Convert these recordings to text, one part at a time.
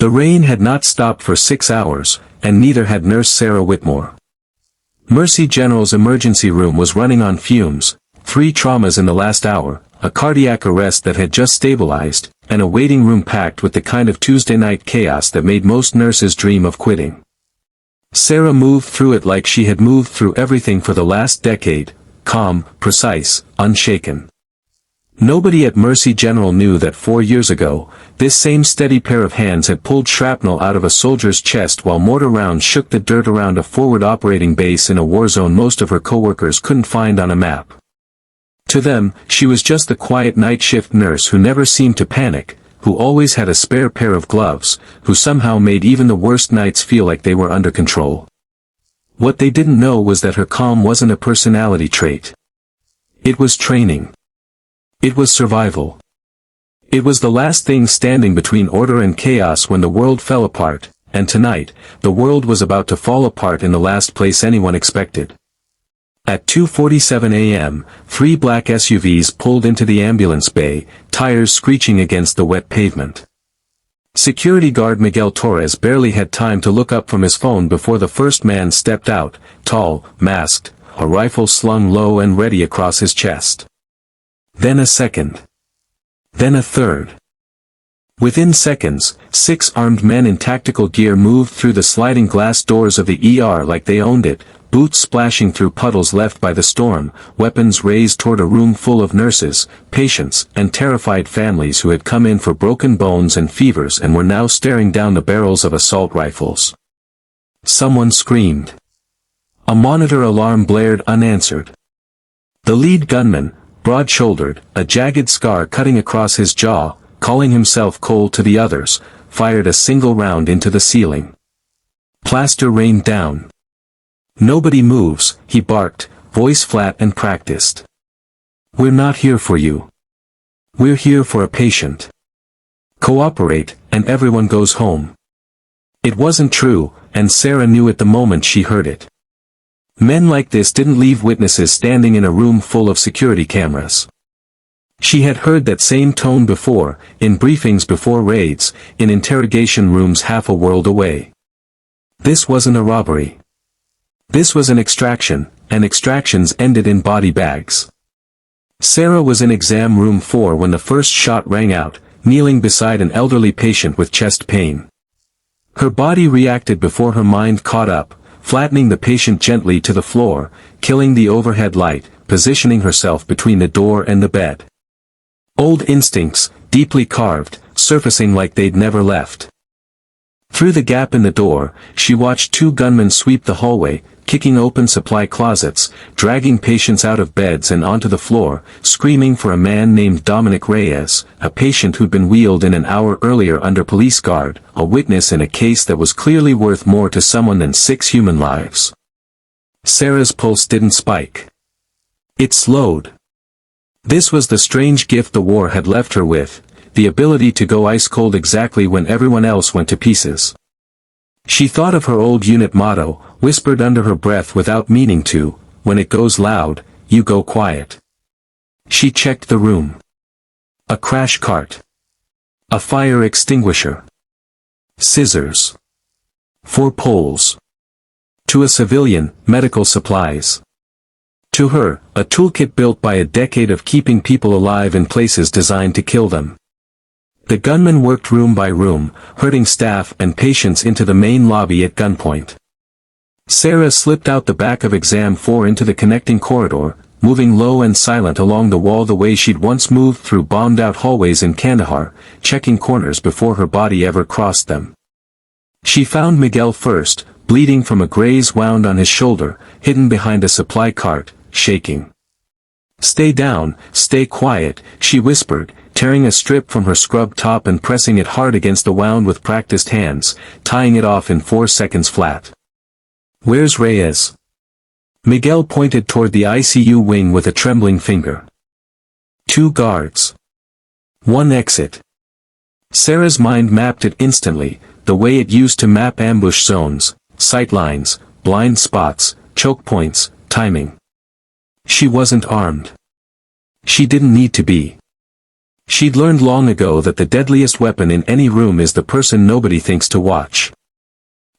The rain had not stopped for 6 hours, and neither had Nurse Sarah Whitmore. Mercy General's emergency room was running on fumes, 3 traumas in the last hour, a cardiac arrest that had just stabilized, and a waiting room packed with the kind of Tuesday night chaos that made most nurses dream of quitting. Sarah moved through it like she had moved through everything for the last decade, calm, precise, unshaken. Nobody at Mercy General knew that 4 years ago, this same steady pair of hands had pulled shrapnel out of a soldier's chest while mortar rounds shook the dirt around a forward operating base in a war zone most of her coworkers couldn't find on a map. To them, she was just the quiet night shift nurse who never seemed to panic, who always had a spare pair of gloves, who somehow made even the worst nights feel like they were under control. What they didn't know was that her calm wasn't a personality trait. It was training. It was survival. It was the last thing standing between order and chaos when the world fell apart, and tonight, the world was about to fall apart in the last place anyone expected. At 2:47 a.m., 3 black SUVs pulled into the ambulance bay, tires screeching against the wet pavement. Security guard Miguel Torres barely had time to look up from his phone before the first man stepped out, tall, masked, a rifle slung low and ready across his chest. Then a second. Then a third. Within seconds, 6 armed men in tactical gear moved through the sliding glass doors of the ER like they owned it, boots splashing through puddles left by the storm, weapons raised toward a room full of nurses, patients, and terrified families who had come in for broken bones and fevers and were now staring down the barrels of assault rifles. Someone screamed. A monitor alarm blared unanswered. The lead gunman, broad-shouldered, a jagged scar cutting across his jaw, calling himself Cole to the others, fired a single round into the ceiling. Plaster rained down. "Nobody moves," he barked, voice flat and practiced. "We're not here for you. We're here for a patient. Cooperate, and everyone goes home." It wasn't true, and Sarah knew it the moment she heard it. Men like this didn't leave witnesses standing in a room full of security cameras. She had heard that same tone before, in briefings before raids, in interrogation rooms half a world away. This wasn't a robbery. This was an extraction, and extractions ended in body bags. Sarah was in exam room 4 when the first shot rang out, kneeling beside an elderly patient with chest pain. Her body reacted before her mind caught up, flattening the patient gently to the floor, killing the overhead light, positioning herself between the door and the bed. Old instincts, deeply carved, surfacing like they'd never left. Through the gap in the door, she watched 2 gunmen sweep the hallway, kicking open supply closets, dragging patients out of beds and onto the floor, screaming for a man named Dominic Reyes, a patient who'd been wheeled in an hour earlier under police guard, a witness in a case that was clearly worth more to someone than 6 human lives. Sarah's pulse didn't spike. It slowed. This was the strange gift the war had left her with, the ability to go ice cold exactly when everyone else went to pieces. She thought of her old unit motto, whispered under her breath without meaning to, "When it goes loud, you go quiet." She checked the room. A crash cart. A fire extinguisher. Scissors. 4 poles. To a civilian, medical supplies. To her, a toolkit built by a decade of keeping people alive in places designed to kill them. The gunman worked room by room, herding staff and patients into the main lobby at gunpoint. Sarah slipped out the back of exam 4 into the connecting corridor, moving low and silent along the wall the way she'd once moved through bombed-out hallways in Kandahar, checking corners before her body ever crossed them. She found Miguel first, bleeding from a graze wound on his shoulder, hidden behind a supply cart, shaking. "Stay down, stay quiet," she whispered, tearing a strip from her scrub top and pressing it hard against the wound with practiced hands, tying it off in 4 seconds flat. "Where's Reyes?" Miguel pointed toward the ICU wing with a trembling finger. 2 guards. 1 exit. Sarah's mind mapped it instantly, the way it used to map ambush zones, sight lines, blind spots, choke points, timing. She wasn't armed. She didn't need to be. She'd learned long ago that the deadliest weapon in any room is the person nobody thinks to watch.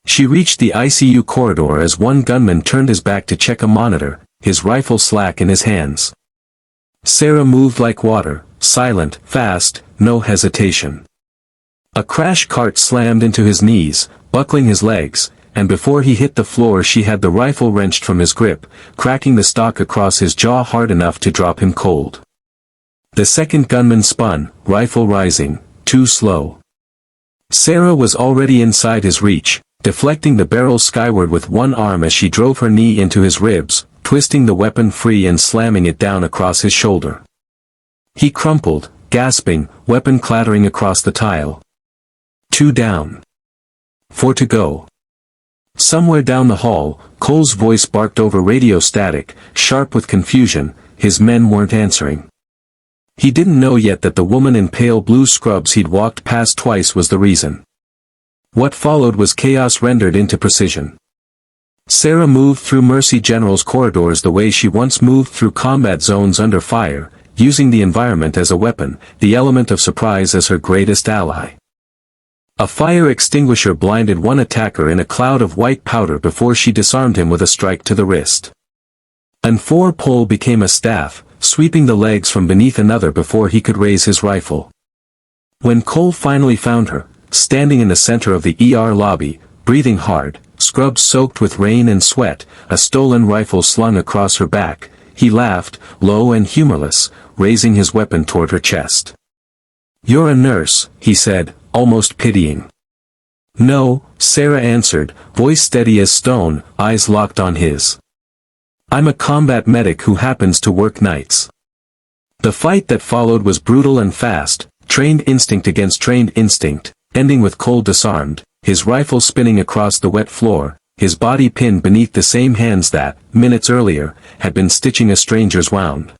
She reached the ICU corridor as one gunman turned his back to check a monitor, his rifle slack in his hands. Sarah moved like water, silent, fast, no hesitation. A crash cart slammed into his knees, buckling his legs, and before he hit the floor she had the rifle wrenched from his grip, cracking the stock across his jaw hard enough to drop him cold. The second gunman spun, rifle rising, too slow. Sarah was already inside his reach, deflecting the barrel skyward with one arm as she drove her knee into his ribs, twisting the weapon free and slamming it down across his shoulder. He crumpled, gasping, weapon clattering across the tile. 2 down. 4 to go. Somewhere down the hall, Cole's voice barked over radio static, sharp with confusion. His men weren't answering. He didn't know yet that the woman in pale blue scrubs he'd walked past twice was the reason. What followed was chaos rendered into precision. Sarah moved through Mercy General's corridors the way she once moved through combat zones under fire, using the environment as a weapon, the element of surprise as her greatest ally. A fire extinguisher blinded one attacker in a cloud of white powder before she disarmed him with a strike to the wrist. An 4-pole became a staff, sweeping the legs from beneath another before he could raise his rifle. When Cole finally found her, standing in the center of the ER lobby, breathing hard, scrubs soaked with rain and sweat, a stolen rifle slung across her back, he laughed, low and humorless, raising his weapon toward her chest. "You're a nurse," he said, almost pitying. "No," Sarah answered, voice steady as stone, eyes locked on his. "I'm a combat medic who happens to work nights." The fight that followed was brutal and fast, trained instinct against trained instinct, ending with Cole disarmed, his rifle spinning across the wet floor, his body pinned beneath the same hands that, minutes earlier, had been stitching a stranger's wound.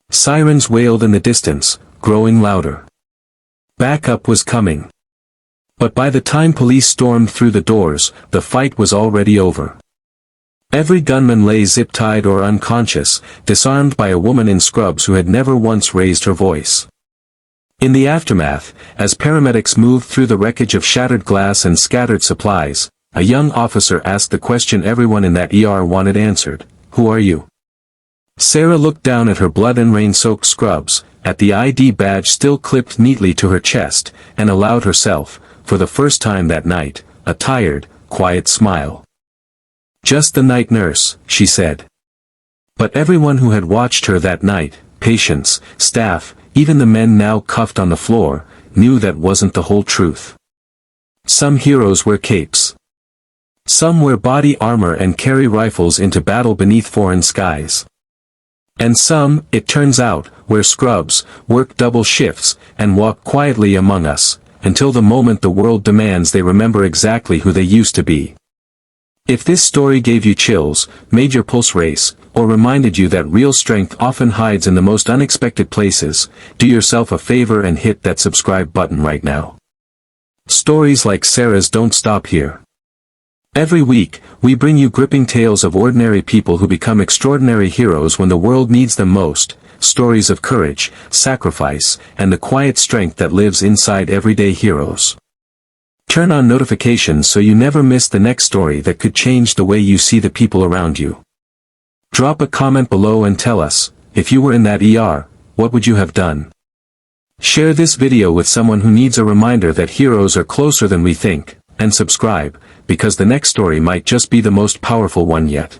Sirens wailed in the distance, growing louder. Backup was coming. But by the time police stormed through the doors, the fight was already over. Every gunman lay zip-tied or unconscious, disarmed by a woman in scrubs who had never once raised her voice. In the aftermath, as paramedics moved through the wreckage of shattered glass and scattered supplies, a young officer asked the question everyone in that ER wanted answered: "Who are you?" Sarah looked down at her blood and rain-soaked scrubs, at the ID badge still clipped neatly to her chest, and allowed herself, for the first time that night, a tired, quiet smile. "Just the night nurse," she said. But everyone who had watched her that night, patients, staff, even the men now cuffed on the floor, knew that wasn't the whole truth. Some heroes wear capes. Some wear body armor and carry rifles into battle beneath foreign skies. And some, it turns out, wear scrubs, work double shifts, and walk quietly among us, until the moment the world demands they remember exactly who they used to be. If this story gave you chills, made your pulse race, or reminded you that real strength often hides in the most unexpected places, do yourself a favor and hit that subscribe button right now. Stories like Sarah's don't stop here. Every week, we bring you gripping tales of ordinary people who become extraordinary heroes when the world needs them most, stories of courage, sacrifice, and the quiet strength that lives inside everyday heroes. Turn on notifications so you never miss the next story that could change the way you see the people around you. Drop a comment below and tell us, if you were in that ER, what would you have done? Share this video with someone who needs a reminder that heroes are closer than we think, and subscribe, because the next story might just be the most powerful one yet.